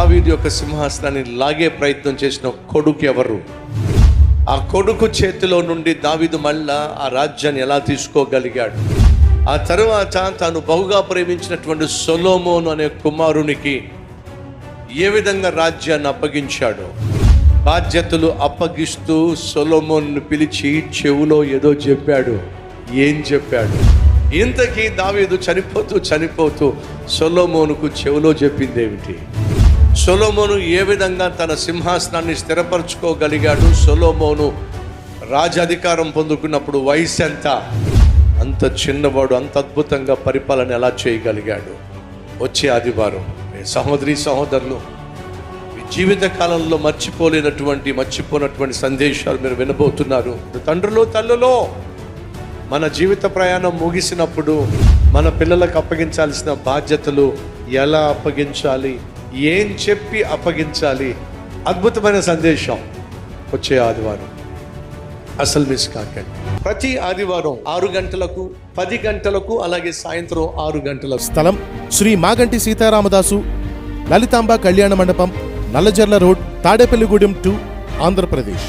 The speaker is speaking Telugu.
దావీదు యొక్క సింహాసనాన్ని లాగే ప్రయత్నం చేసిన కొడుకు ఎవరు? ఆ కొడుకు చేతిలో నుండి దావీదు మళ్ళా ఆ రాజ్యాన్ని ఎలా తీసుకోగలిగాడు? ఆ తరువాత తాను బహుగా ప్రేమించినటువంటి సొలొమోను అనే కుమారునికి ఏ విధంగా రాజ్యాన్ని అప్పగించాడో, బాధ్యతలు అప్పగిస్తూ సొలొమోను పిలిచి చెవులో ఏదో చెప్పాడు. ఏం చెప్పాడు? ఇంతకీ దావీదు చనిపోతూ సొలొమోనుకు చెవులో చెప్పింది ఏమిటి? సొలొమోను ఏ విధంగా తన సింహాసనాన్ని స్థిరపరచుకోగలిగాడు? సొలొమోను రాజాధికారం పొందుకున్నప్పుడు వయసు ఎంత? అంత చిన్నవాడు అంత అద్భుతంగా పరిపాలన ఎలా చేయగలిగాడు? వచ్చే ఆదివారం సహోదరి సహోదరులు, జీవిత కాలంలో మర్చిపోనటువంటి సందేశాలు మీరు వినబోతున్నారు. తండ్రులు తల్లులో, మన జీవిత ప్రయాణం ముగిసినప్పుడు మన పిల్లలకు అప్పగించాల్సిన బాధ్యతలు ఎలా అప్పగించాలి, ఏం చెప్పి అప్పగించాలి? అద్భుతమైన సందేశం వచ్చే ఆదివారం అసలు మిస్ కాకండి. ప్రతి ఆదివారం 6 గంటలకు, 10 గంటలకు, అలాగే సాయంత్రం 6 గంటలకు. స్థలం శ్రీ మాగంటి సీతారామదాసు లలితాంబ కళ్యాణ మండపం, నల్లజర్ల రోడ్, తాడేపల్లిగూడెం 2, ఆంధ్రప్రదేశ్.